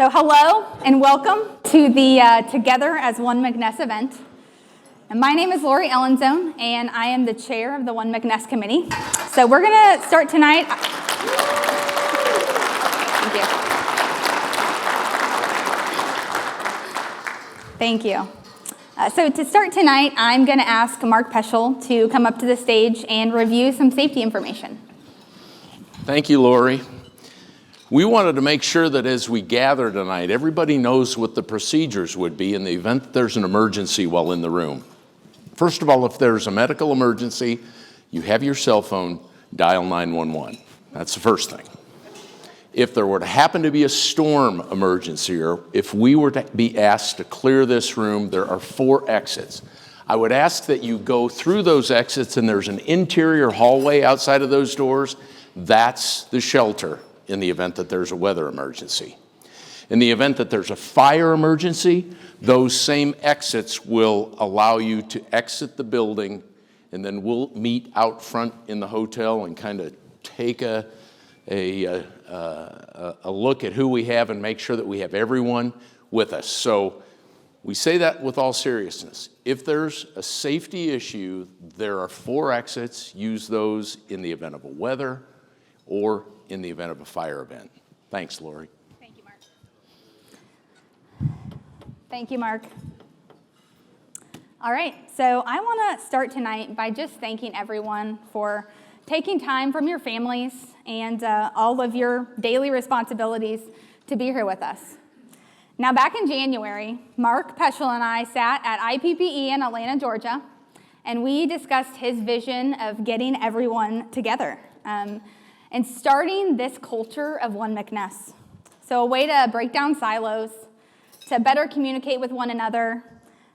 So hello and welcome to the Together as One McNess event. And my name is Lori Ellenzone, and I am the chair of the One McNess Committee. So we're going to start tonight. Thank you. So to start tonight, I'm going to ask Mark Peschel to come up to the stage and review some safety information. Thank you, Lori. We wanted to make sure that as we gather tonight, everybody knows what the procedures would be in the event that there's an emergency while in the room. First of all, if there's a medical emergency, you have your cell phone, dial 911. That's the first thing. If there were to happen to be a storm emergency, or if we were to be asked to clear this room, there are 4 exits. I would ask that you go through those exits, and there's an interior hallway outside of those doors. That's the shelter in the event that there's a weather emergency. In the event that there's a fire emergency, those same exits will allow you to exit the building, and then we'll meet out front in the hotel and kind of take a look at who we have and make sure that we have everyone with us. So we say that with all seriousness. If there's a safety issue, there are 4 exits. Use those in the event of a weather or in the event of a fire event. Thanks, Lori. Thank you, Mark. Thank you, Mark. All right, so I want to start tonight by just thanking everyone for taking time from your families and all of your daily responsibilities to be here with us. Now, back in January, Mark Peschel and I sat at IPPE in Atlanta, Georgia, and we discussed his vision of getting everyone together and starting this culture of One McNess. So a way to break down silos, to better communicate with one another,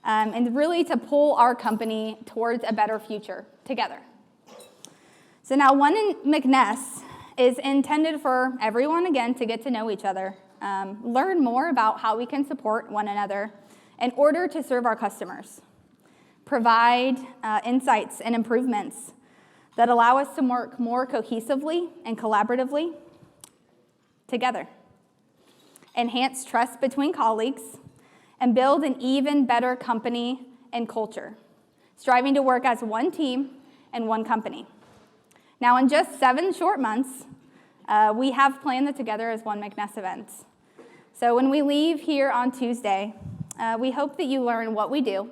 and really to pull our company towards a better future together. So now One McNess is intended for everyone, again, to get to know each other, learn more about how we can support one another in order to serve our customers, provide insights and improvements that allow us to work more cohesively and collaboratively together, enhance trust between colleagues, and build an even better company and culture, striving to work as one team and one company. Now, in just 7 short months, we have planned the Together as One McNess events. So when we leave here on Tuesday, we hope that you learn what we do,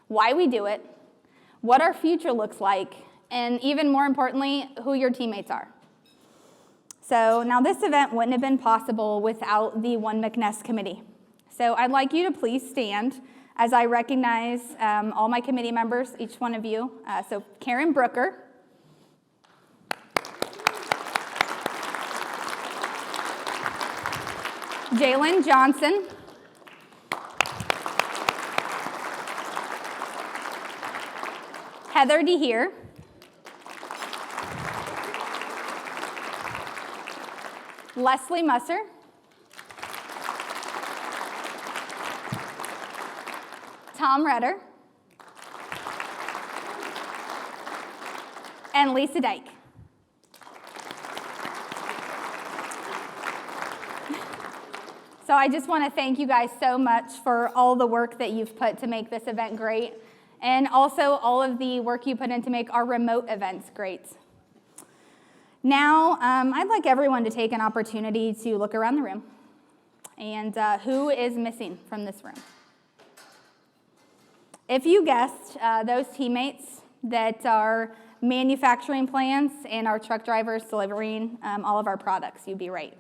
why we do it, what our future looks like, and even more importantly, who your teammates are. So now this event wouldn't have been possible without the One McNess Committee. So I'd like you to please stand as I recognize all my committee members, each one of you. So Karen Brooker, Jalen Johnson, Heather DeHeer, Leslie Musser, Tom Redder, and Lisa Dyke. So I just want to thank you guys so much for all the work that you've put to make this event great, and also all of the work you put in to make our remote events great. Now, I'd like everyone to take an opportunity to look around the room and who is missing from this room. If you guessed those teammates that are manufacturing plants and our truck drivers delivering all of our products, you'd be right.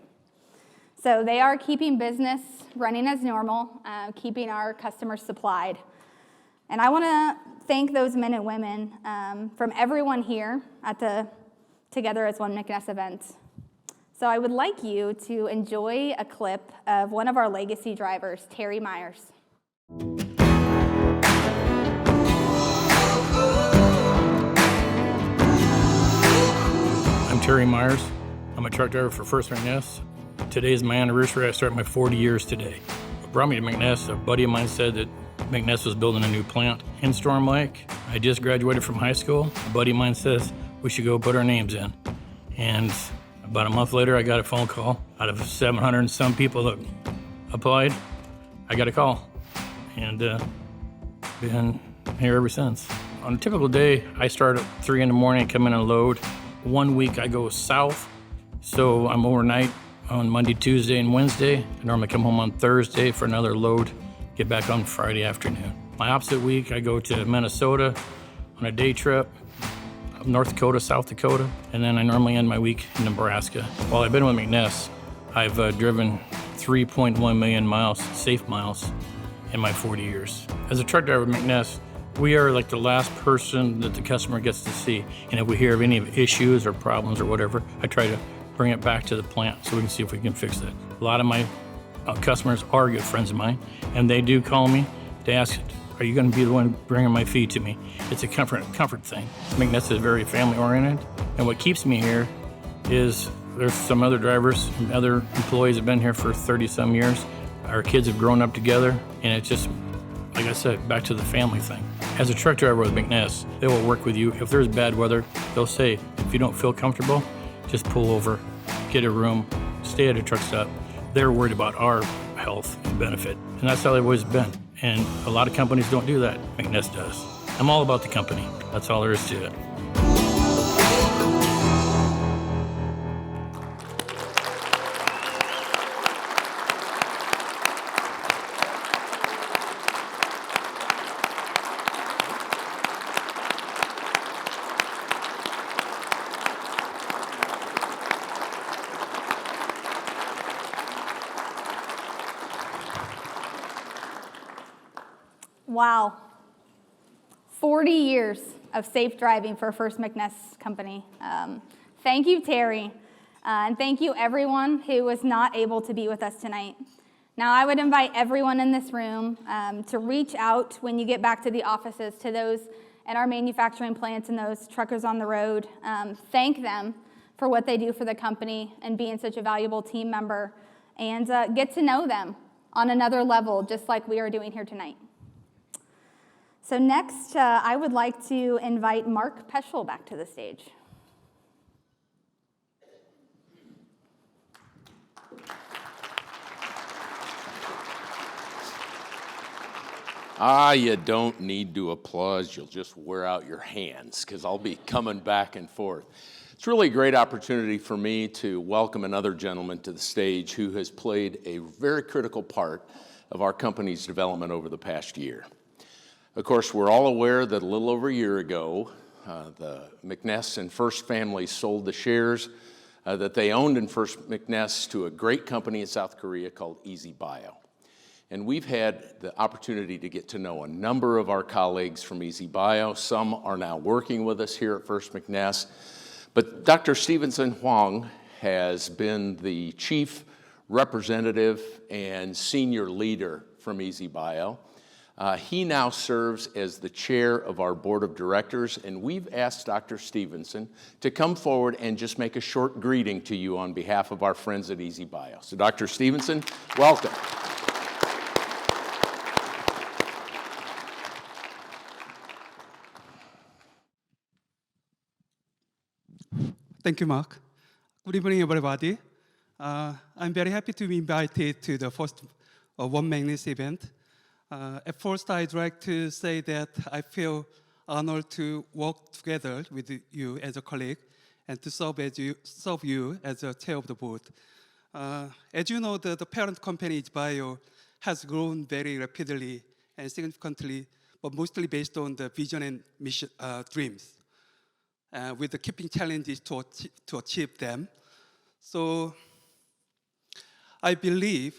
So they are keeping business running as normal, keeping our customers supplied. And I want to thank those men and women from everyone here at the Together as One McNess event. So I would like you to enjoy a clip of one of our legacy drivers, Terry Myers. I'm Terry Myers. I'm a truck driver for Furst-McNess. Today is my anniversary. I start my 40 years today. What brought me to McNess, a buddy of mine said that McNess was building a new plant in Storm Lake. I just graduated from high school. A buddy of mine says we should go put our names in. And about a month later, I got a phone call out of 700 and some people that applied, I got a call, and been here ever since. On a typical day, I start at 3 in the morning, come in and load. 1 week I go south, so I'm overnight on Monday, Tuesday, and Wednesday. I normally come home on Thursday for another load, get back on Friday afternoon. My opposite week, I go to Minnesota on a day trip, up North Dakota, South Dakota, and then I normally end my week in Nebraska. While I've been with McNess, I've driven 3.1 million miles, safe miles, in my 40 years. As a truck driver with McNess, we are like the last person that the customer gets to see. And if we hear of any issues or problems or whatever, I try to bring it back to the plant so we can see if we can fix it. A lot of my customers are good friends of mine, and they do call me to ask, are you going to be the one bringing my feed to me? It's a comfort thing. McNess is very family-oriented, and what keeps me here is there's some other drivers and other employees have been here for 30-some years. Our kids have grown up together, and it's just, like I said, back to the family thing. As a truck driver with McNess, they will work with you. If there's bad weather, they'll say, if you don't feel comfortable, just pull over, get a room, stay at a truck stop. They're worried about our health and benefit, and that's how they've always been. And a lot of companies don't do that. McNess does. I'm all about the company. That's all there is to it. Wow. 40 years of safe driving for Furst-McNess Company. Thank you, Terry. And thank you, everyone who was not able to be with us tonight. Now, I would invite everyone in this room to reach out when you get back to the offices, to those at our manufacturing plants and those truckers on the road. Thank them for what they do for the company and being such a valuable team member, and get to know them on another level, just like we are doing here tonight. So next, I would like to invite Mark Peschel back to the stage. You don't need to applaud. You'll just wear out your hands because I'll be coming back and forth. It's really a great opportunity for me to welcome another gentleman to the stage who has played a very critical part of our company's development over the past year. Of course, we're all aware that a little over a year ago, the McNess and Furst families sold the shares that they owned in Furst-McNess to a great company in South Korea called Easy Bio. And we've had the opportunity to get to know a number of our colleagues from Easy Bio. Some are now working with us here at Furst-McNess. But Dr. Stevenson Huang has been the chief representative and senior leader from Easy Bio. He now serves as the chair of our board of directors, and we've asked Dr. Stevenson to come forward and just make a short greeting to you on behalf of our friends at Easy Bio. So Dr. Stevenson, welcome. Thank you, Mark. Good evening, everybody. I'm very happy to be invited to the first One McNess event. At first, I'd like to say that I feel honored to work together with you as a colleague and to serve you as the chair of the board. As you know, the parent company, Easy Bio, has grown very rapidly and significantly, but mostly based on the vision and mission, dreams, with the keeping challenges to achieve them. So I believe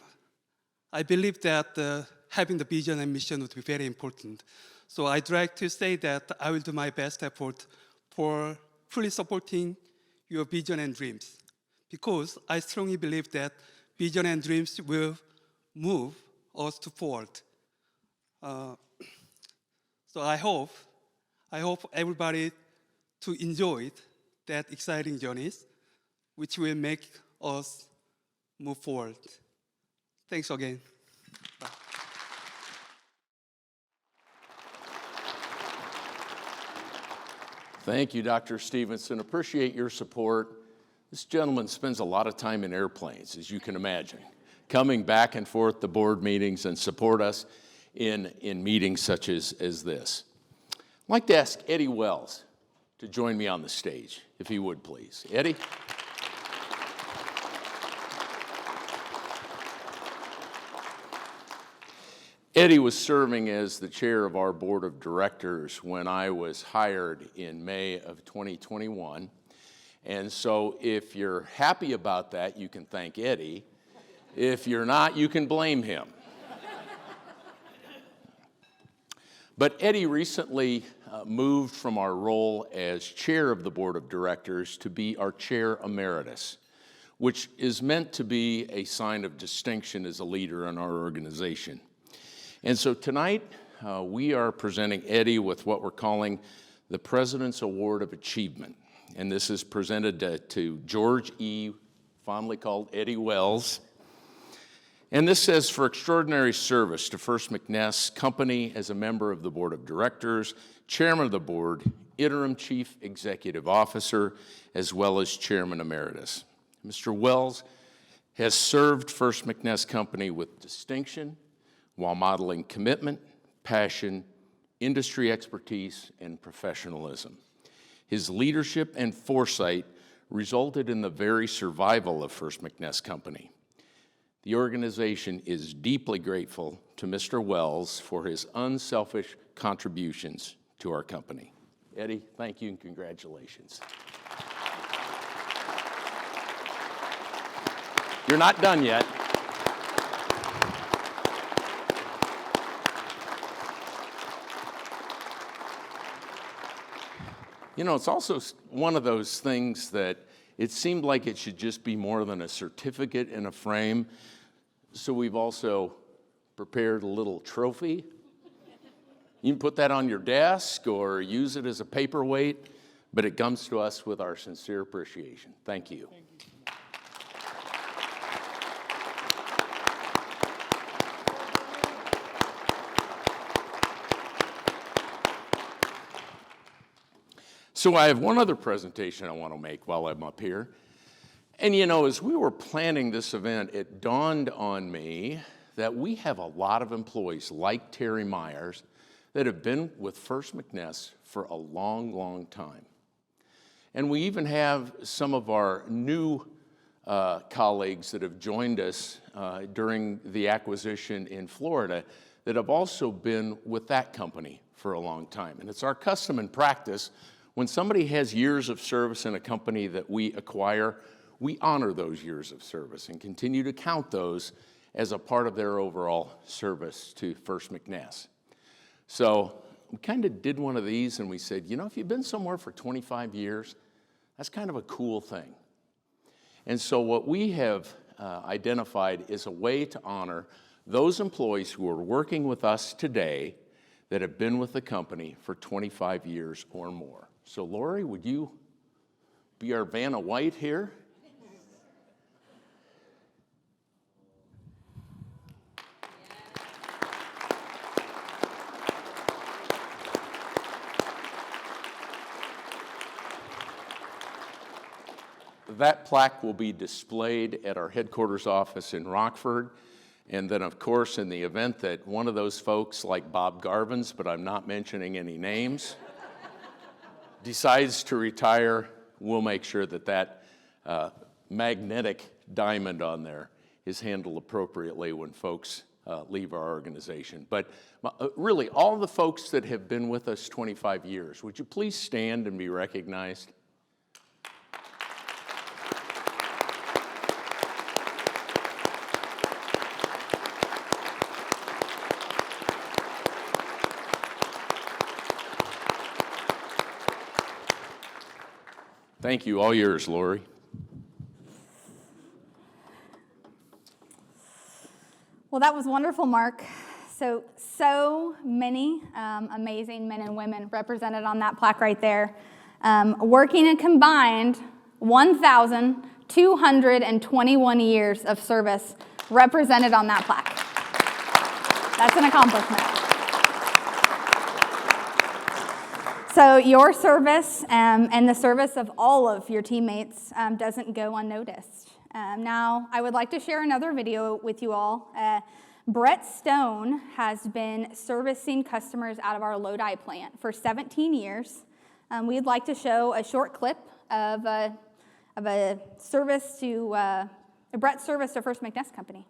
that having the vision and mission would be very important. So I'd like to say that I will do my best effort for fully supporting your vision and dreams, because I strongly believe that vision and dreams will move us forward. So I hope everybody to enjoy that exciting journeys, which will make us move forward. Thanks again. Bye. Thank you, Dr. Stevenson. Appreciate your support. This gentleman spends a lot of time in airplanes, as you can imagine. coming back and forth to board meetings and support us in meetings such as this. I'd like to ask Eddie Wells to join me on the stage, if he would please. Eddie? Eddie was serving as the chair of our board of directors when I was hired in May of 2021. And so if you're happy about that, you can thank Eddie. If you're not, you can blame him. But Eddie recently moved from our role as chair of the board of directors to be our chair emeritus, which is meant to be a sign of distinction as a leader in our organization. And so tonight, we are presenting Eddie with what we're calling the President's Award of Achievement. And this is presented to George E., fondly called Eddie Wells. And this says, for extraordinary service to Furst-McNess Company as a member of the Board of Directors, Chairman of the Board, Interim Chief Executive Officer, as well as Chairman Emeritus. Mr. Wells has served Furst-McNess Company with distinction while modeling commitment, passion, industry expertise, and professionalism. His leadership and foresight resulted in the very survival of Furst-McNess Company. The organization is deeply grateful to Mr. Wells for his unselfish contributions to our company. Eddie, thank you and congratulations. You're not done yet. You know, it's also one of those things that it seemed like it should just be more than a certificate in a frame. So we've also prepared a little trophy. You can put that on your desk or use it as a paperweight, but it comes to us with our sincere appreciation. Thank you. Thank you. So I have one other presentation I want to make while I'm up here. And you know, as we were planning this event, it dawned on me that we have a lot of employees like Terry Myers that have been with Furst-McNess for a long, long time. And we even have some of our new colleagues that have joined us during the acquisition in Florida that have also been with that company for a long time. And it's our custom and practice, when somebody has years of service in a company that we acquire, we honor those years of service and continue to count those as a part of their overall service to Furst-McNess. So we kind of did one of these and we said, you know, if you've been somewhere for 25 years, that's kind of a cool thing. And so what we have identified is a way to honor those employees who are working with us today that have been with the company for 25 years or more. So Lori, would you be our Vanna White here? That plaque will be displayed at our headquarters office in Rockford. And then, of course, in the event that one of those folks, like Bob Garvin's, but I'm not mentioning any names, decides to retire, we'll make sure that that magnetic diamond on there is handled appropriately when folks leave our organization. But really, all the folks that have been with us 25 years, would you please stand and be recognized? Thank you. All yours, Lori. Well, that was wonderful, Mark. So many amazing men and women represented on that plaque right there, working a combined 1,221 years of service represented on that plaque. That's an accomplishment. So your service and the service of all of your teammates doesn't go unnoticed. Now, I would like to share another video with you all. Brett Stone has been servicing customers out of our Lodi plant for 17 years. We'd like to show a short clip of a service to a Brett service to Furst-McNess Company.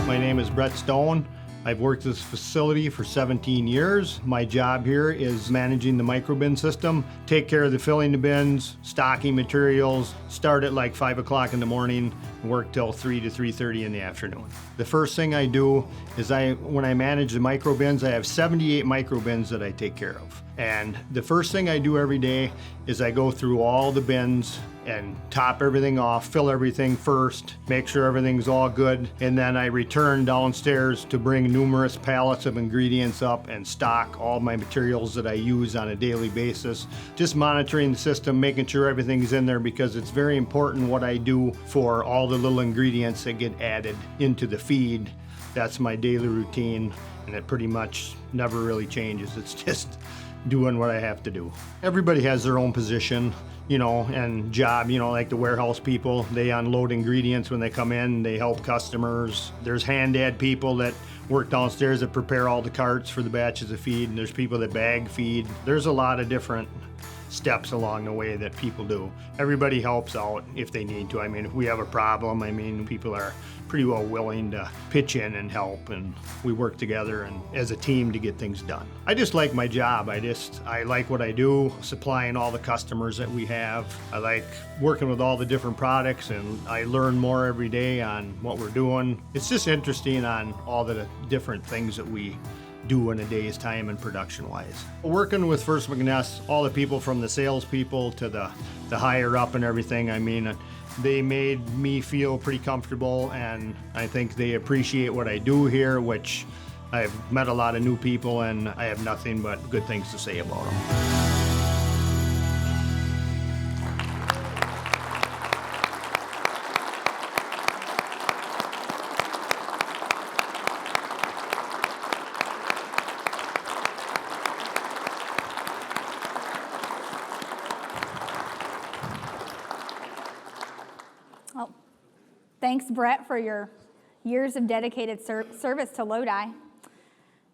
My name is Brett Stone. I've worked at this facility for 17 years. My job here is managing the microbin system, take care of the filling the bins, stocking materials, start at like 5 o'clock in the morning, and work till 3 to 3:30 in the afternoon. The first thing I do is when I manage the microbins, I have 78 microbins that I take care of. And the first thing I do every day is I go through all the bins and top everything off, fill everything first, make sure everything's all good, and then I return downstairs to bring numerous pallets of ingredients up and stock all my materials that I use on a daily basis. Just monitoring the system, making sure everything's in there, because it's very important what I do for all the little ingredients that get added into the feed. That's my daily routine, and it pretty much never really changes. It's just doing what I have to do. Everybody has their own position, and job, like the warehouse people, they unload ingredients when they come in, they help customers. There's hand dad people that work downstairs that prepare all the carts for the batches of feed, and there's people that bag feed. There's a lot of different steps along the way that people do. Everybody helps out if they need to. If we have a problem, people are pretty well willing to pitch in and help, and we work together and as a team to get things done. I just like my job. I like what I do, supplying all the customers that we have. I like working with all the different products, and I learn more every day on what we're doing. It's just interesting on all the different things that we do in a day's time and production-wise. Working with Furst-McNess, all the people from the salespeople to the higher up and everything, they made me feel pretty comfortable, and I think they appreciate what I do here, which I've met a lot of new people, and I have nothing but good things to say about them. Well, thanks, Brett, for your years of dedicated service to Lodi.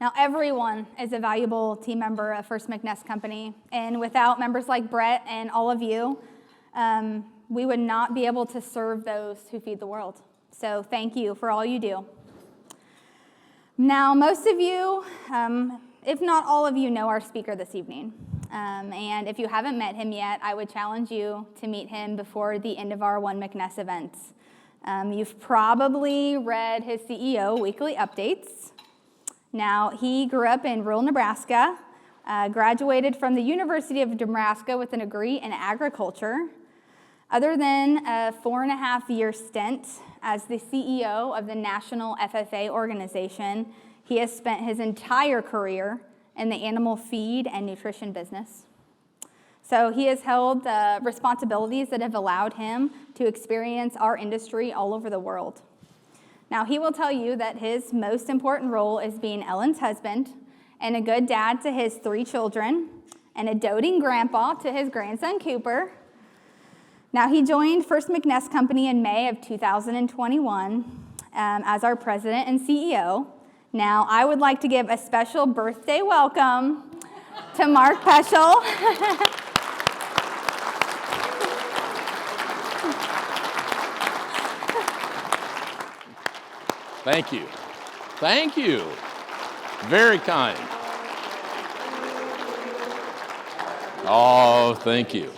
Now, everyone is a valuable team member of Furst-McNess Company, and without members like Brett and all of you, we would not be able to serve those who feed the world. So thank you for all you do. Now, most of you, if not all of you, know our speaker this evening. And if you haven't met him yet, I would challenge you to meet him before the end of our One McNess events. You've probably read his CEO weekly updates. Now, he grew up in rural Nebraska, graduated from the University of Nebraska with a degree in agriculture. Other than a 4.5-year stint as the CEO of the National FFA organization, he has spent his entire career in the animal feed and nutrition business. So he has held responsibilities that have allowed him to experience our industry all over the world. Now, he will tell you that his most important role is being Ellen's husband and a good dad to his 3 children and a doting grandpa to his grandson, Cooper. Now, he joined Furst-McNess Company in May of 2021 as our president and CEO. Now, I would like to give a special birthday welcome to Mark Peschel. Thank you. Thank you. Very kind. Oh, thank you.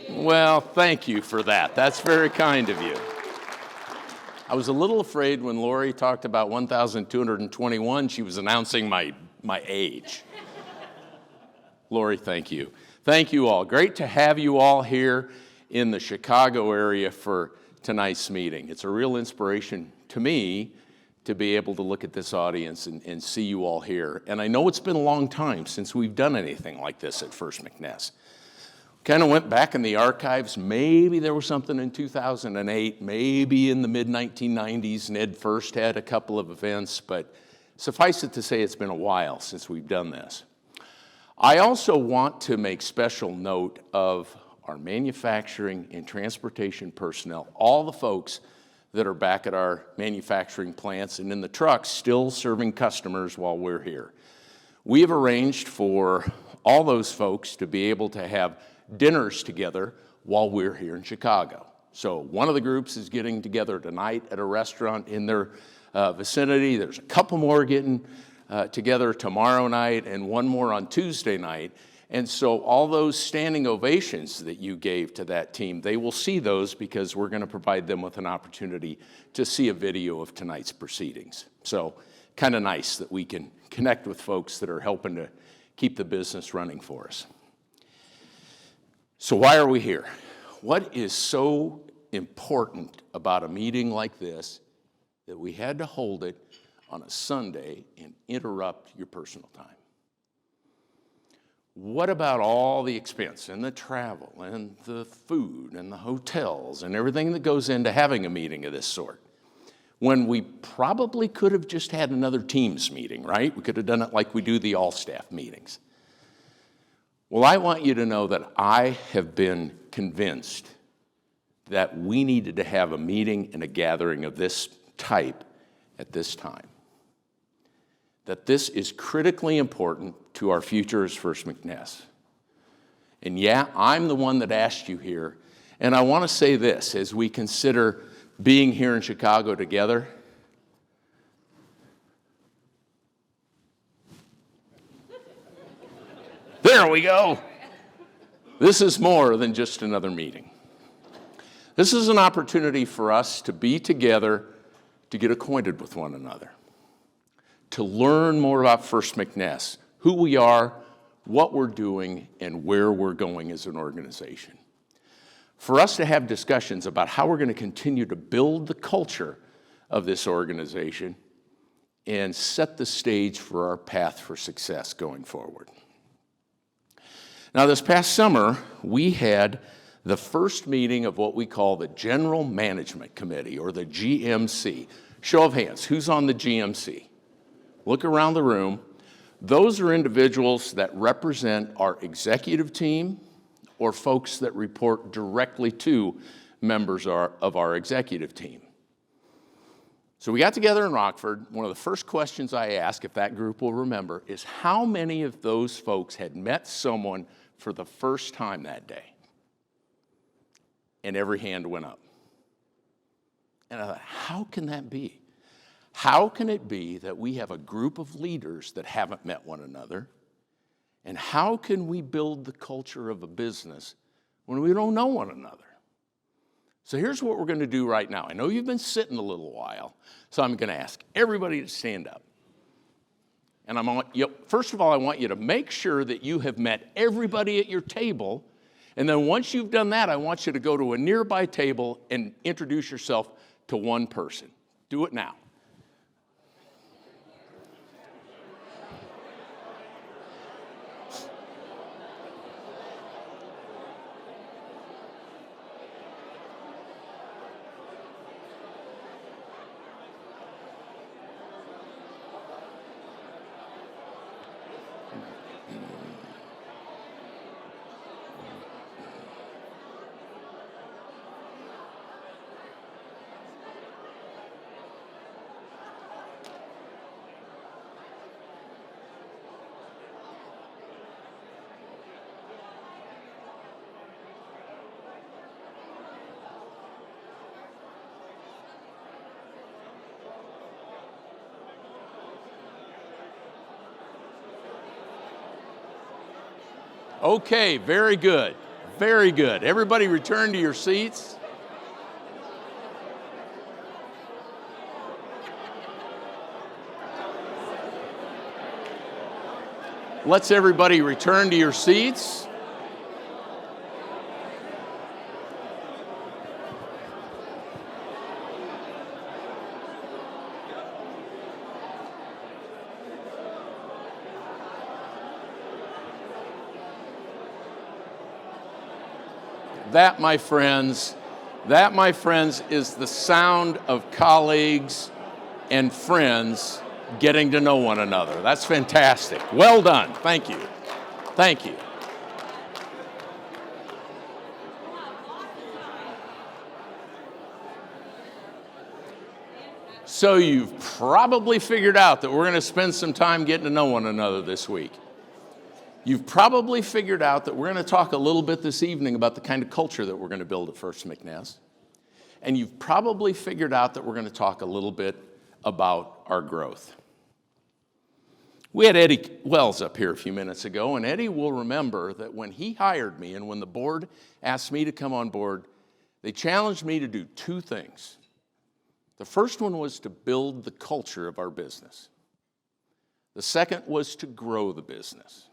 Well, thank you for that. That's very kind of you. I was a little afraid when Lori talked about 1,221, she was announcing my age. Lori, thank you. Thank you all. Great to have you all here in the Chicago area for tonight's meeting. It's a real inspiration to me to be able to look at this audience and see you all here. And I know it's been a long time since we've done anything like this at Furst-McNess. Kind of went back in the archives. Maybe there was something in 2008, maybe in the mid-1990s, Ned Furst had a couple of events, but suffice it to say it's been a while since we've done this. I also want to make special note of our manufacturing and transportation personnel, all the folks that are back at our manufacturing plants and in the trucks still serving customers while we're here. We have arranged for all those folks to be able to have dinners together while we're here in Chicago. So one of the groups is getting together tonight at a restaurant in their vicinity. There's a couple more getting together tomorrow night and one more on Tuesday night. And so all those standing ovations that you gave to that team, they will see those because we're going to provide them with an opportunity to see a video of tonight's proceedings. So kind of nice that we can connect with folks that are helping to keep the business running for us. So why are we here? What is so important about a meeting like this that we had to hold it on a Sunday and interrupt your personal time? What about all the expense and the travel and the food and the hotels and everything that goes into having a meeting of this sort? When we probably could have just had another Teams meeting, right? We could have done it like we do the all-staff meetings. Well, I want you to know that I have been convinced that we needed to have a meeting and a gathering of this type at this time. That this is critically important to our future as Furst-McNess. And yeah, I'm the one that asked you here, and I want to say this as we consider being here in Chicago together. There we go. This is more than just another meeting. This is an opportunity for us to be together to get acquainted with one another, to learn more about Furst-McNess, who we are, what we're doing, and where we're going as an organization. For us to have discussions about how we're going to continue to build the culture of this organization and set the stage for our path for success going forward. Now, this past summer, we had the first meeting of what we call the General Management Committee, or the GMC. Show of hands, who's on the GMC? Look around the room. Those are individuals that represent our executive team or folks that report directly to members of our executive team. So we got together in Rockford. One of the first questions I asked, if that group will remember, is how many of those folks had met someone for the first time that day? And every hand went up. And I thought, how can that be? How can it be that we have a group of leaders that haven't met one another? And how can we build the culture of a business when we don't know one another? So here's what we're going to do right now. I know you've been sitting a little while, so I'm going to ask everybody to stand up. And first of all, I want you to make sure that you have met everybody at your table. And then once you've done that, I want you to go to a nearby table and introduce yourself to one person. Do it now. Okay, very good. Very good. Everybody return to your seats. Let's everybody return to your seats. That, my friends, is the sound of colleagues and friends getting to know one another. That's fantastic. Well done. Thank you. Thank you. So you've probably figured out that we're going to spend some time getting to know one another this week. You've probably figured out that we're going to talk a little bit this evening about the kind of culture that we're going to build at Furst-McNess. And you've probably figured out that we're going to talk a little bit about our growth. We had Eddie Wells up here a few minutes ago, and Eddie will remember that when he hired me and when the board asked me to come on board, they challenged me to do two things. The first one was to build the culture of our business. The second was to grow the business.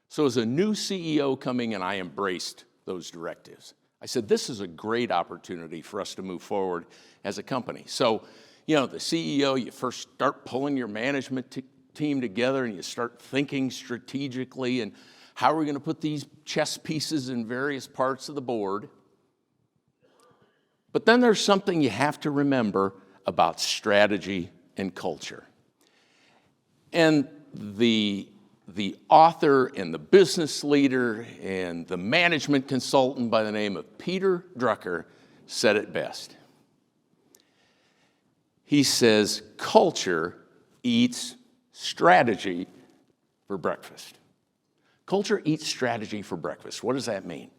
So as a new CEO coming in, I embraced those directives. I said, this is a great opportunity for us to move forward as a company. So, the CEO, you first start pulling your management team together and you start thinking strategically and how are we going to put these chess pieces in various parts of the board. But then there's something you have to remember about strategy and culture. And the author and the business leader and the management consultant by the name of Peter Drucker said it best. He says, culture eats strategy for breakfast. Culture eats strategy for breakfast. What does that mean?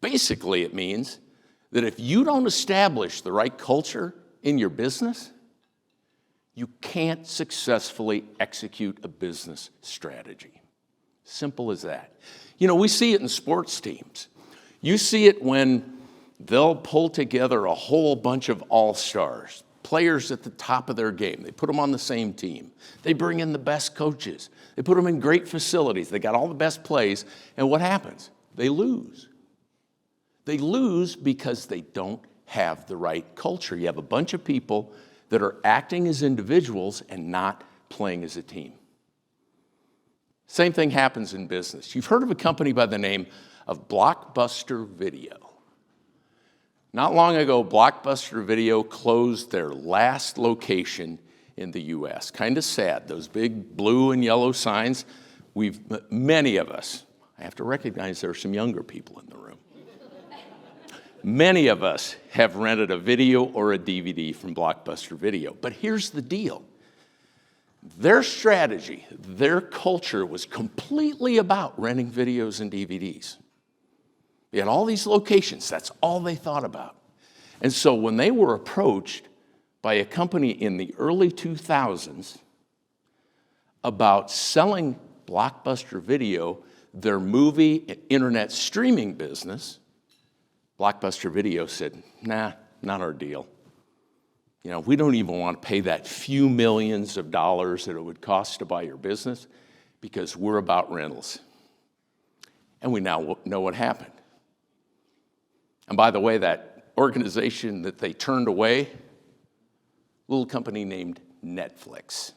Basically, it means that if you don't establish the right culture in your business, you can't successfully execute a business strategy. Simple as that. We see it in sports teams. You see it when they'll pull together a whole bunch of all-stars, players at the top of their game. They put them on the same team. They bring in the best coaches. They put them in great facilities. They got all the best plays. And what happens? They lose. They lose because they don't have the right culture. You have a bunch of people that are acting as individuals and not playing as a team. Same thing happens in business. You've heard of a company by the name of Blockbuster Video. Not long ago, Blockbuster Video closed their last location in the U.S. Kind of sad, those big blue and yellow signs. Many of us, I have to recognize there are some younger people in the room. Many of us have rented a video or a DVD from Blockbuster Video. But here's the deal. Their strategy, their culture was completely about renting videos and DVDs. They had all these locations. That's all they thought about. And so when they were approached by a company in the early 2000s about selling Blockbuster Video, their movie and internet streaming business, Blockbuster Video said, nah, not our deal. We don't even want to pay that few millions of dollars that it would cost to buy your business because we're about rentals. And we now know what happened. And by the way, that organization that they turned away, a little company named Netflix.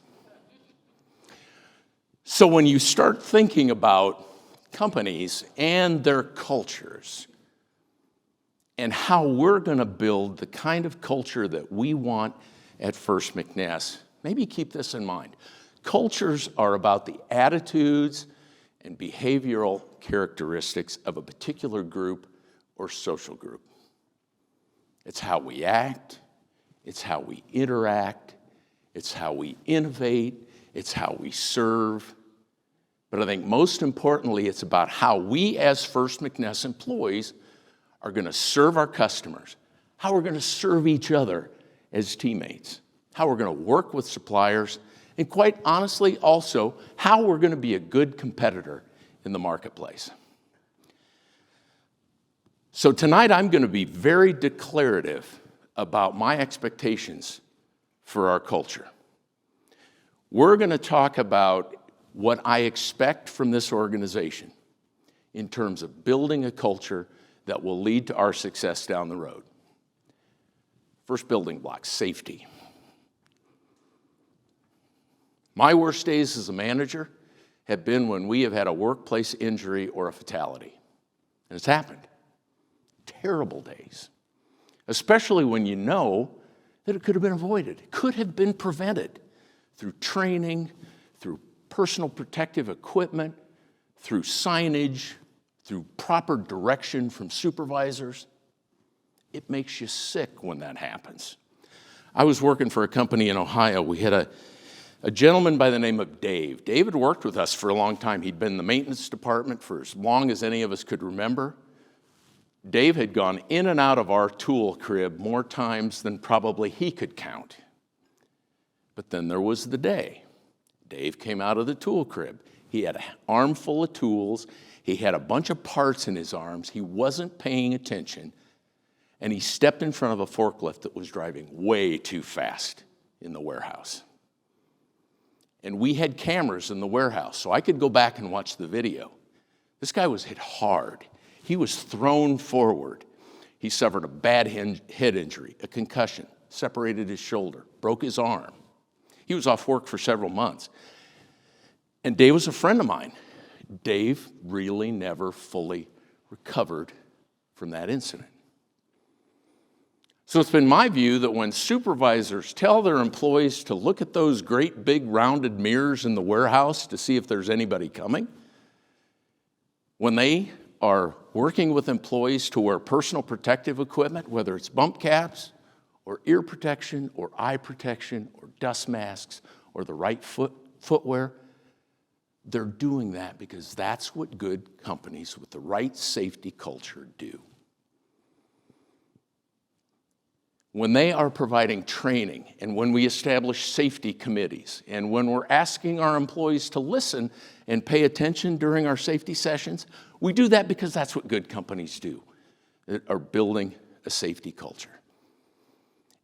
So when you start thinking about companies and their cultures, and how we're going to build the kind of culture that we want at Furst-McNess, maybe keep this in mind. Cultures are about the attitudes and behavioral characteristics of a particular group or social group. It's how we act, it's how we interact, it's how we innovate, it's how we serve. But I think most importantly, it's about how we as Furst-McNess employees are going to serve our customers, how we're going to serve each other as teammates, how we're going to work with suppliers, and quite honestly also how we're going to be a good competitor in the marketplace. So tonight I'm going to be very declarative about my expectations for our culture. We're going to talk about what I expect from this organization in terms of building a culture that will lead to our success down the road. First building block, safety. My worst days as a manager have been when we have had a workplace injury or a fatality. And it's happened. terrible days, especially when you know that it could have been avoided. It could have been prevented through training, through personal protective equipment, through signage, through proper direction from supervisors. It makes you sick when that happens. I was working for a company in Ohio. We had a gentleman by the name of Dave. Dave had worked with us for a long time. He'd been in the maintenance department for as long as any of us could remember. Dave had gone in and out of our tool crib more times than probably he could count. But then there was the day. Dave came out of the tool crib. He had an armful of tools. He had a bunch of parts in his arms. He wasn't paying attention. And he stepped in front of a forklift that was driving way too fast in the warehouse. And we had cameras in the warehouse, so I could go back and watch the video. This guy was hit hard. He was thrown forward. He suffered a bad head injury, a concussion, separated his shoulder, broke his arm. He was off work for several months. And Dave was a friend of mine. Dave really never fully recovered from that incident. So it's been my view that when supervisors tell their employees to look at those great big rounded mirrors in the warehouse to see if there's anybody coming, when they are working with employees to wear personal protective equipment, whether it's bump caps or ear protection or eye protection or dust masks or the right footwear, they're doing that because that's what good companies with the right safety culture do. When they are providing training and when we establish safety committees and when we're asking our employees to listen and pay attention during our safety sessions, we do that because that's what good companies do, that are building a safety culture.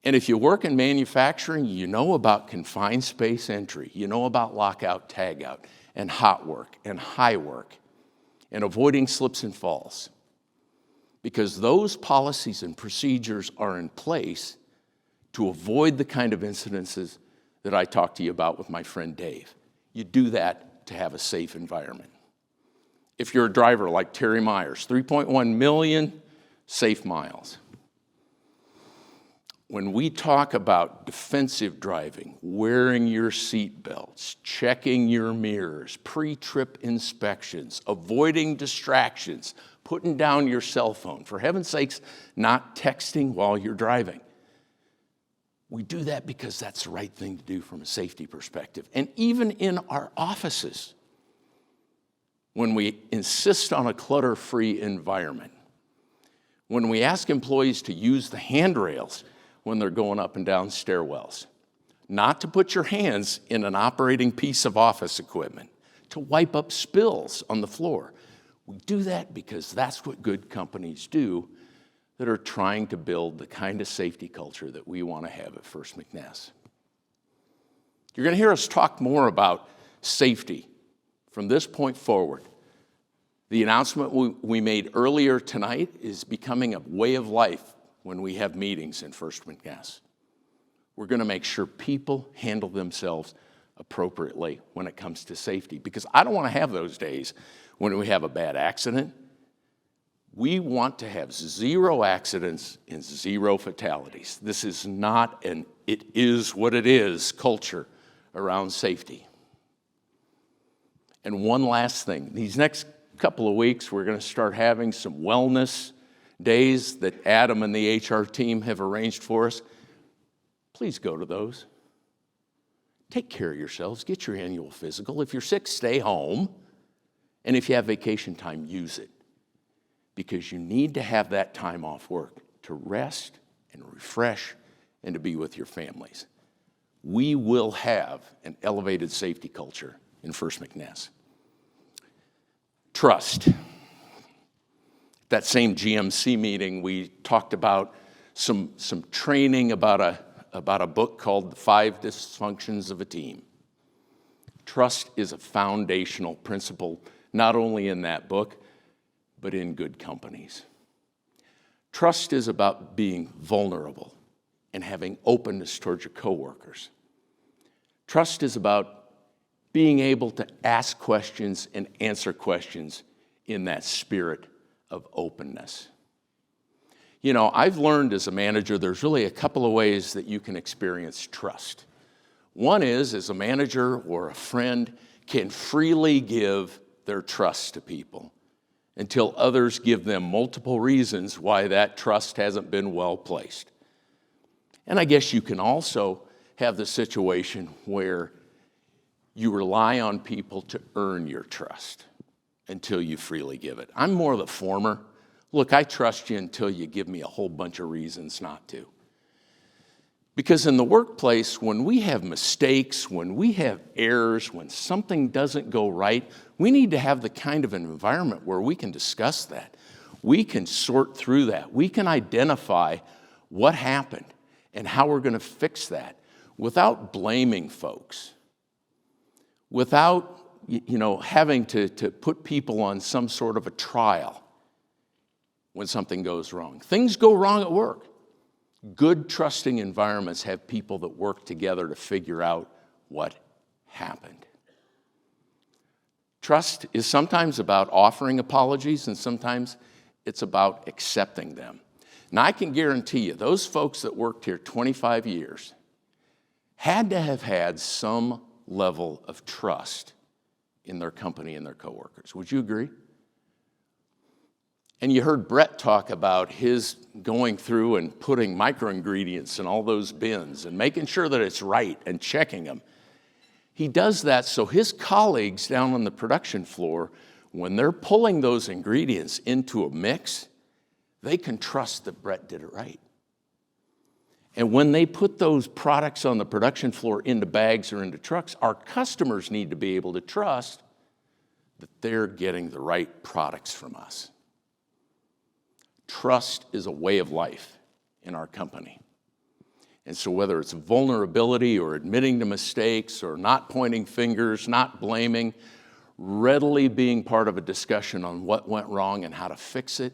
And if you work in manufacturing, you know about confined space entry, you know about lockout, tagout, and hot work and high work and avoiding slips and falls. Because those policies and procedures are in place to avoid the kind of incidences that I talked to you about with my friend Dave. You do that to have a safe environment. If you're a driver like Terry Myers, 3.1 million safe miles. When we talk about defensive driving, wearing your seat belts, checking your mirrors, pre-trip inspections, avoiding distractions, putting down your cell phone, for heaven's sakes, not texting while you're driving. We do that because that's the right thing to do from a safety perspective. And even in our offices, when we insist on a clutter-free environment, when we ask employees to use the handrails when they're going up and down stairwells, not to put your hands in an operating piece of office equipment, to wipe up spills on the floor. We do that because that's what good companies do that are trying to build the kind of safety culture that we want to have at Furst-McNess. You're going to hear us talk more about safety from this point forward. The announcement we made earlier tonight is becoming a way of life when we have meetings in Furst-McNess. We're going to make sure people handle themselves appropriately when it comes to safety, because I don't want to have those days when we have a bad accident. We want to have 0 accidents and 0 fatalities. This is not an it is what it is culture around safety. And one last thing, these next couple of weeks, we're going to start having some wellness days that Adam and the HR team have arranged for us. Please go to those. Take care of yourselves. Get your annual physical. If you're sick, stay home. And if you have vacation time, use it. Because you need to have that time off work to rest and refresh and to be with your families. We will have an elevated safety culture in Furst-McNess. Trust. That same GMC meeting, we talked about some training about a book called The 5 Dysfunctions of a Team. Trust is a foundational principle, not only in that book, but in good companies. Trust is about being vulnerable and having openness towards your coworkers. Trust is about being able to ask questions and answer questions in that spirit of openness. You know, I've learned as a manager there's really a couple of ways that you can experience trust. One is, as a manager or a friend can freely give their trust to people until others give them multiple reasons why that trust hasn't been well placed. And I guess you can also have the situation where you rely on people to earn your trust until you freely give it. I'm more the former. Look, I trust you until you give me a whole bunch of reasons not to. Because in the workplace, when we have mistakes, when we have errors, when something doesn't go right, we need to have the kind of an environment where we can discuss that. We can sort through that. We can identify what happened and how we're going to fix that without blaming folks, without having to put people on some sort of a trial when something goes wrong. Things go wrong at work. Good, trusting environments have people that work together to figure out what happened. Trust is sometimes about offering apologies, and sometimes it's about accepting them. Now, I can guarantee you, those folks that worked here 25 years had to have had some level of trust in their company and their coworkers. Would you agree? And you heard Brett talk about his going through and putting microingredients in all those bins and making sure that it's right and checking them. He does that so his colleagues down on the production floor, when they're pulling those ingredients into a mix, they can trust that Brett did it right. And when they put those products on the production floor into bags or into trucks, our customers need to be able to trust that they're getting the right products from us. Trust is a way of life in our company. And so whether it's vulnerability or admitting to mistakes or not pointing fingers, not blaming, readily being part of a discussion on what went wrong and how to fix it,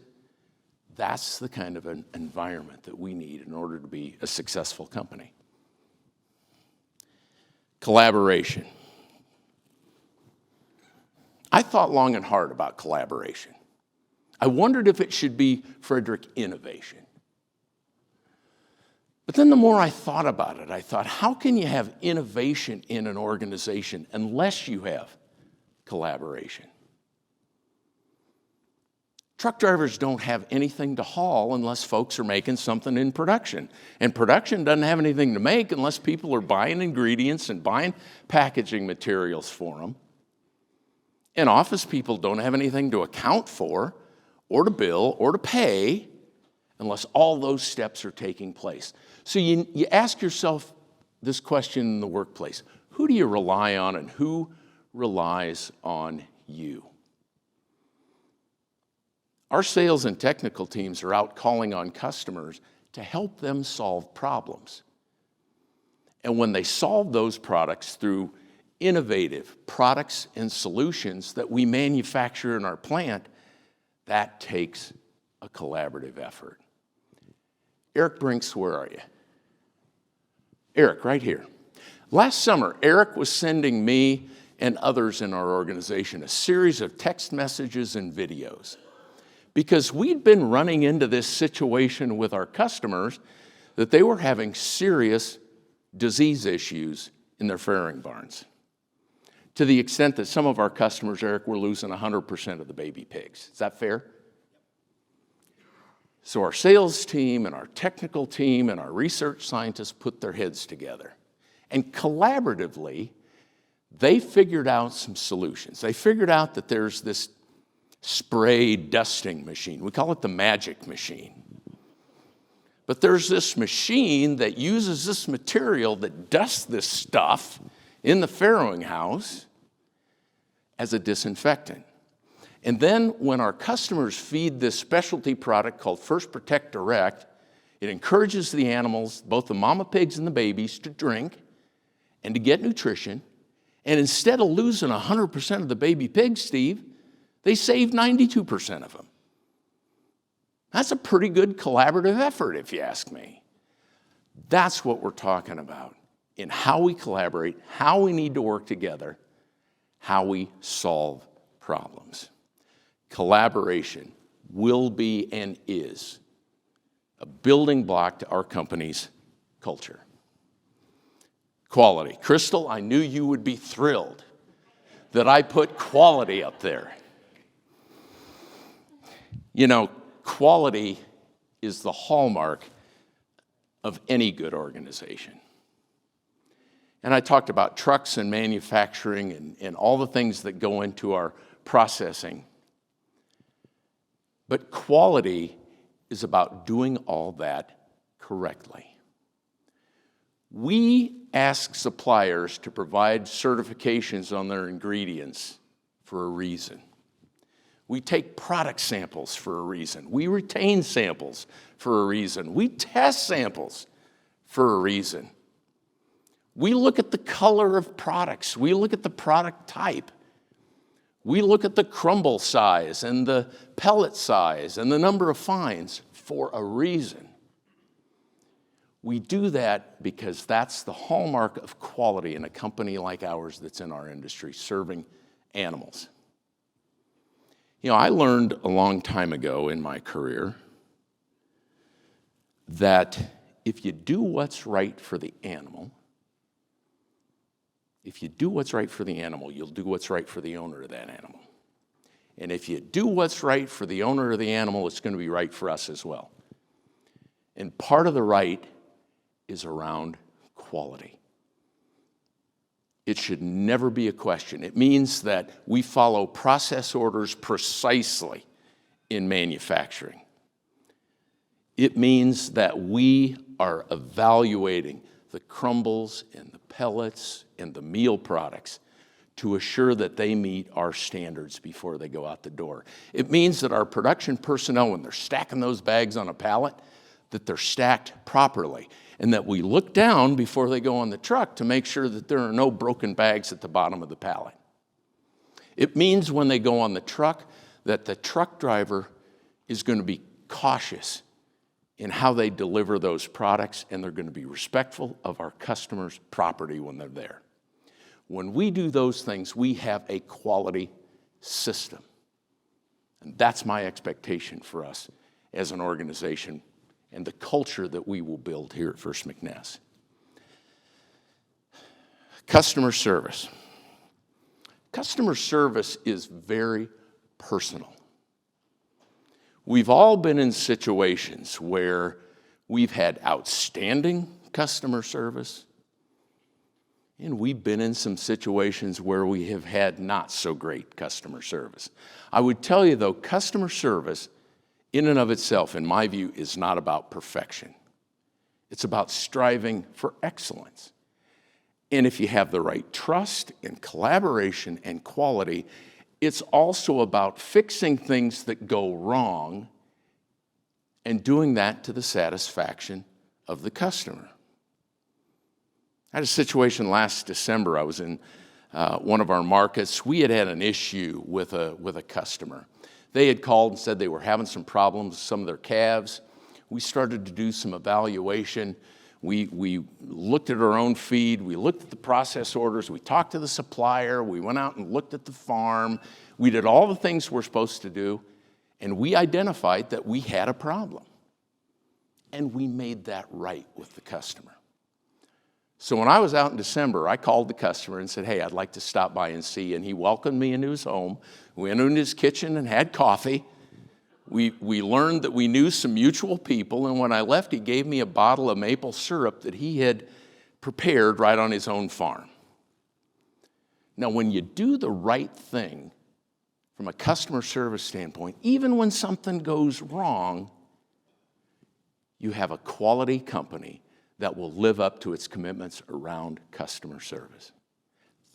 that's the kind of an environment that we need in order to be a successful company. Collaboration. I thought long and hard about collaboration. I wondered if it should be, Frederick, innovation. But then the more I thought about it, I thought, how can you have innovation in an organization unless you have collaboration? Truck drivers don't have anything to haul unless folks are making something in production. And production doesn't have anything to make unless people are buying ingredients and buying packaging materials for them. And office people don't have anything to account for or to bill or to pay unless all those steps are taking place. So you ask yourself this question in the workplace: who do you rely on and who relies on you? Our sales and technical teams are out calling on customers to help them solve problems. And when they solve those products through innovative products and solutions that we manufacture in our plant, that takes a collaborative effort. Eric Brinks, where are you? Eric, right here. Last summer, Eric was sending me and others in our organization a series of text messages and videos because we'd been running into this situation with our customers that they were having serious disease issues in their farrowing barns, to the extent that some of our customers, Eric, were losing 100% of the baby pigs. Is that fair? So our sales team and our technical team and our research scientists put their heads together. And collaboratively, they figured out some solutions. They figured out that there's this spray dusting machine. We call it the magic machine. But there's this machine that uses this material that dusts this stuff in the farrowing house as a disinfectant. And then when our customers feed this specialty product called First Protect Direct, it encourages the animals, both the mama pigs and the babies, to drink and to get nutrition. And instead of losing 100% of the baby pigs, Steve, they save 92% of them. That's a pretty good collaborative effort, if you ask me. That's what we're talking about in how we collaborate, how we need to work together, how we solve problems. Collaboration will be and is a building block to our company's culture. Quality. Crystal, I knew you would be thrilled that I put quality up there. You know, quality is the hallmark of any good organization. And I talked about trucks and manufacturing and all the things that go into our processing. But quality is about doing all that correctly. We ask suppliers to provide certifications on their ingredients for a reason. We take product samples for a reason. We retain samples for a reason. We test samples for a reason. We look at the color of products. We look at the product type. We look at the crumble size and the pellet size and the number of fines for a reason. We do that because that's the hallmark of quality in a company like ours that's in our industry, serving animals. You know, I learned a long time ago in my career that if you do what's right for the animal, you'll do what's right for the owner of that animal. And if you do what's right for the owner of the animal, it's going to be right for us as well. And part of the right is around quality. It should never be a question. It means that we follow process orders precisely in manufacturing. It means that we are evaluating the crumbles and the pellets and the meal products to assure that they meet our standards before they go out the door. It means that our production personnel, when they're stacking those bags on a pallet, that they're stacked properly, and that we look down before they go on the truck to make sure that there are no broken bags at the bottom of the pallet. It means when they go on the truck that the truck driver is going to be cautious in how they deliver those products, and they're going to be respectful of our customers' property when they're there. When we do those things, we have a quality system. And that's my expectation for us as an organization and the culture that we will build here at Furst-McNess. Customer service. Customer service is very personal. We've all been in situations where we've had outstanding customer service, and we've been in some situations where we have had not so great customer service. I would tell you, though, customer service in and of itself, in my view, is not about perfection. It's about striving for excellence. And if you have the right trust and collaboration and quality, it's also about fixing things that go wrong and doing that to the satisfaction of the customer. I had a situation last December. I was in one of our markets. We had an issue with a customer. They had called and said they were having some problems with some of their calves. We started to do some evaluation. We looked at our own feed. We looked at the process orders. We talked to the supplier. We went out and looked at the farm. We did all the things we're supposed to do, and we identified that we had a problem. And we made that right with the customer. So when I was out in December, I called the customer and said, hey, I'd like to stop by and see. And he welcomed me into his home. We went into his kitchen and had coffee. We learned that we knew some mutual people. And when I left, he gave me a bottle of maple syrup that he had prepared right on his own farm. Now, when you do the right thing from a customer service standpoint, even when something goes wrong, you have a quality company that will live up to its commitments around customer service.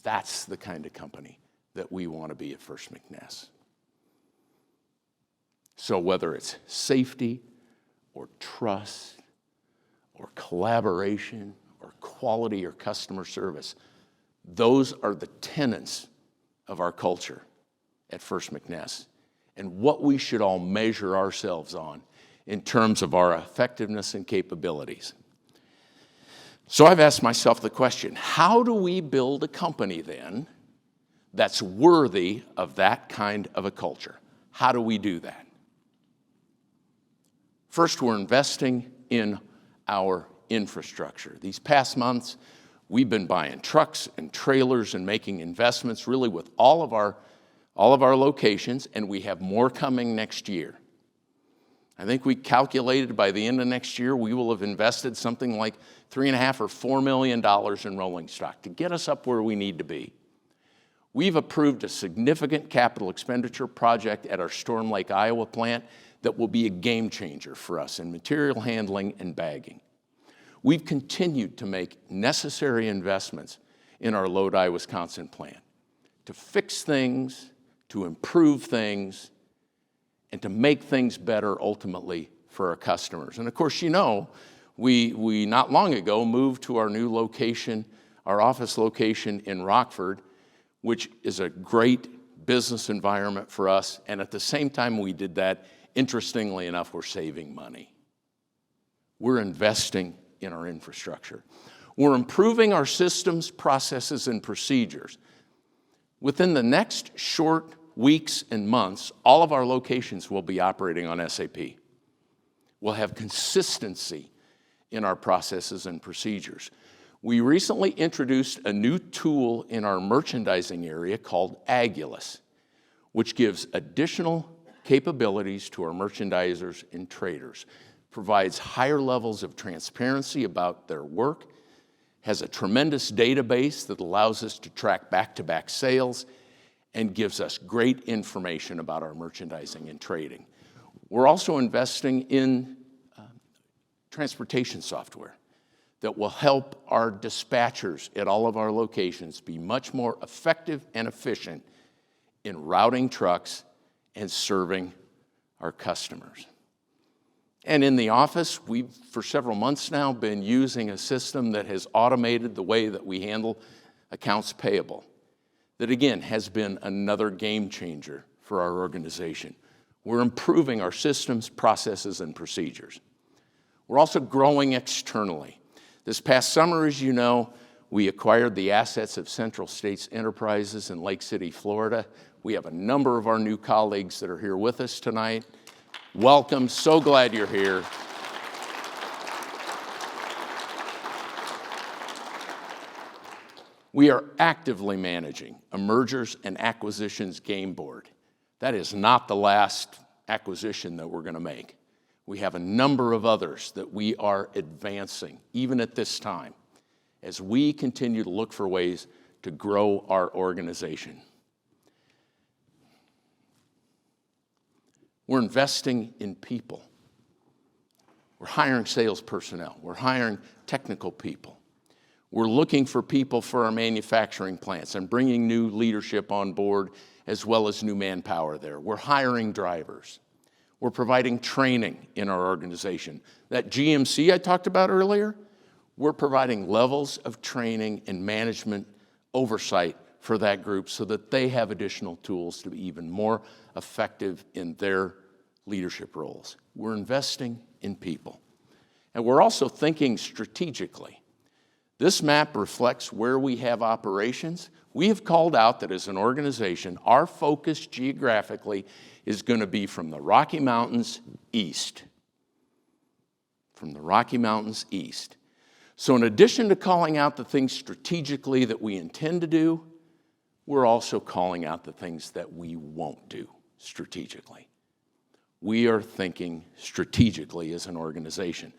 That's the kind of company that we want to be at Furst-McNess. So whether it's safety or trust or collaboration or quality or customer service, those are the tenets of our culture at Furst-McNess and what we should all measure ourselves on in terms of our effectiveness and capabilities. So I've asked myself the question, how do we build a company then that's worthy of that kind of a culture? How do we do that? First, we're investing in our infrastructure. These past months, we've been buying trucks and trailers and making investments really with all of our locations, and we have more coming next year. I think we calculated by the end of next year, we will have invested something like $3.5 or $4 million in rolling stock to get us up where we need to be. We've approved a significant capital expenditure project at our Storm Lake, Iowa plant that will be a game changer for us in material handling and bagging. We've continued to make necessary investments in our Lodi, Wisconsin plant to fix things, to improve things, and to make things better ultimately for our customers. And of course, you know, we not long ago moved to our new location, our office location in Rockford, which is a great business environment for us. And at the same time we did that, interestingly enough, we're saving money. We're investing in our infrastructure. We're improving our systems, processes, and procedures. Within the next short weeks and months, all of our locations will be operating on SAP. We'll have consistency in our processes and procedures. We recently introduced a new tool in our merchandising area called Agulus, which gives additional capabilities to our merchandisers and traders, provides higher levels of transparency about their work, has a tremendous database that allows us to track back-to-back sales, and gives us great information about our merchandising and trading. We're also investing in transportation software that will help our dispatchers at all of our locations be much more effective and efficient in routing trucks and serving our customers. And in the office, we've, for several months now, been using a system that has automated the way that we handle accounts payable. That again has been another game changer for our organization. We're improving our systems, processes, and procedures. We're also growing externally. This past summer, as you know, we acquired the assets of Central States Enterprises in Lake City, Florida. We have a number of our new colleagues that are here with us tonight. Welcome, so glad you're here. We are actively managing a mergers and acquisitions game board. That is not the last acquisition that we're going to make. We have a number of others that we are advancing, even at this time, as we continue to look for ways to grow our organization. We're investing in people. We're hiring sales personnel. We're hiring technical people. We're looking for people for our manufacturing plants and bringing new leadership on board as well as new manpower there. We're hiring drivers. We're providing training in our organization. That GMC I talked about earlier, we're providing levels of training and management oversight for that group so that they have additional tools to be even more effective in their leadership roles. We're investing in people. And we're also thinking strategically. This map reflects where we have operations. We have called out that as an organization, our focus geographically is going to be from the Rocky Mountains east. From the Rocky Mountains east. So in addition to calling out the things strategically that we intend to do, we're also calling out the things that we won't do strategically. We are thinking strategically as an organization.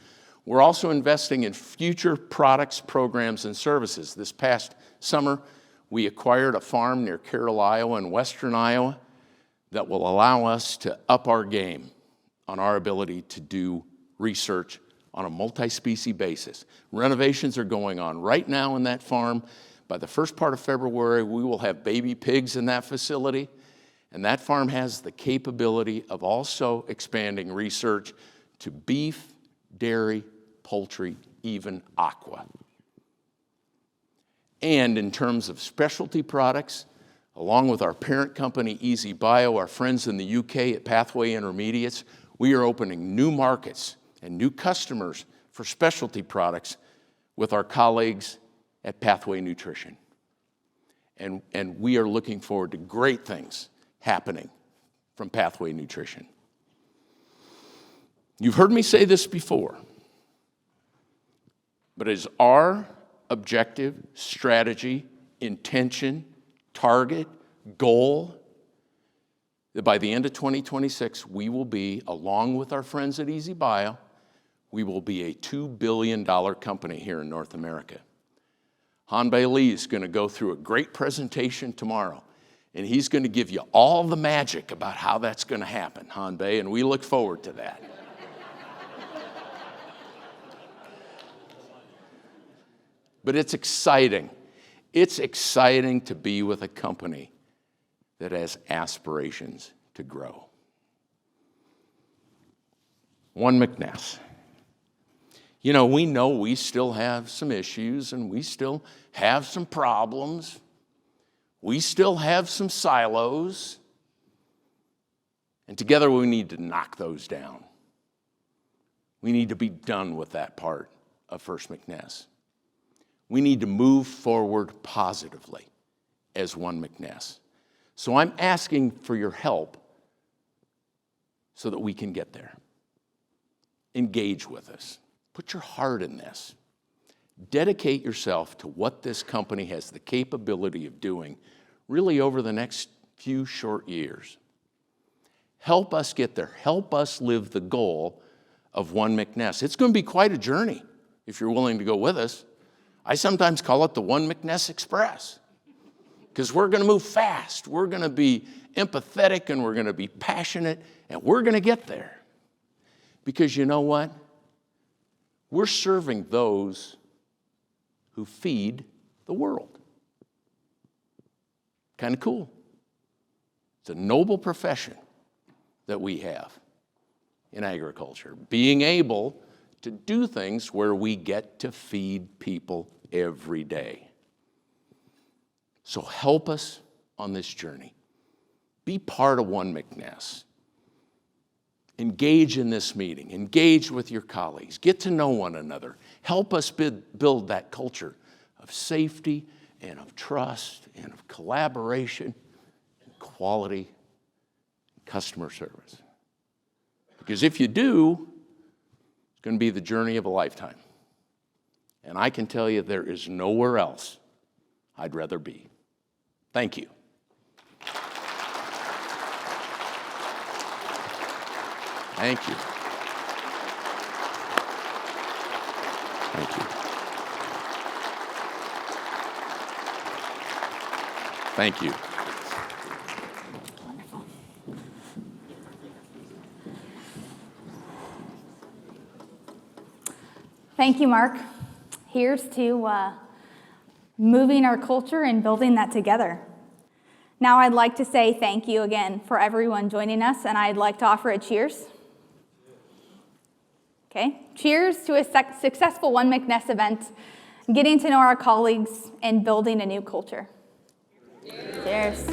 We're also investing in future products, programs, and services. This past summer, we acquired a farm near Carroll, Iowa, in western Iowa that will allow us to up our game on our ability to do research on a multi-species basis. Renovations are going on right now in that farm. By the first part of February, we will have baby pigs in that facility, and that farm has the capability of also expanding research to beef, dairy, poultry, even aqua. And in terms of specialty products, along with our parent company, Easy Bio, our friends in the UK at Pathway Intermediates, we are opening new markets and new customers for specialty products with our colleagues at Pathway Nutrition. And we are looking forward to great things happening from Pathway Nutrition. You've heard me say this before, but it is our objective, strategy, intention, target, goal that by the end of 2026, we will be, along with our friends at Easy Bio, we will be a $2 billion company here in North America. Hanbei Lee is going to go through a great presentation tomorrow, and he's going to give you all the magic about how that's going to happen, Hanbei, and we look forward to that. But it's exciting. It's exciting to be with a company that has aspirations to grow. One McNess. You know we still have some issues and we still have some problems. We still have some silos. And together we need to knock those down. We need to be done with that part of Furst-McNess. We need to move forward positively as One McNess. So I'm asking for your help so that we can get there. Engage with us. Put your heart in this. Dedicate yourself to what this company has the capability of doing really over the next few short years. Help us get there. Help us live the goal of One McNess. It's going to be quite a journey if you're willing to go with us. I sometimes call it the One McNess Express because we're going to move fast. We're going to be empathetic and we're going to be passionate and we're going to get there. Because you know what? We're serving those who feed the world. Kind of cool. It's a noble profession that we have in agriculture, being able to do things where we get to feed people every day. So help us on this journey. Be part of One McNess. Engage in this meeting. Engage with your colleagues. Get to know one another. Help us build that culture of safety and of trust and of collaboration and quality and customer service. Because if you do, it's going to be the journey of a lifetime. And I can tell you there is nowhere else I'd rather be. Thank you. Thank you. Thank you. Thank you. Wonderful. Thank you, Mark. Here's to moving our culture and building that together. Now I'd like to say thank you again for everyone joining us, and I'd like to offer a cheers. Okay, cheers to a successful One McNess event, getting to know our colleagues and building a new culture. Cheers.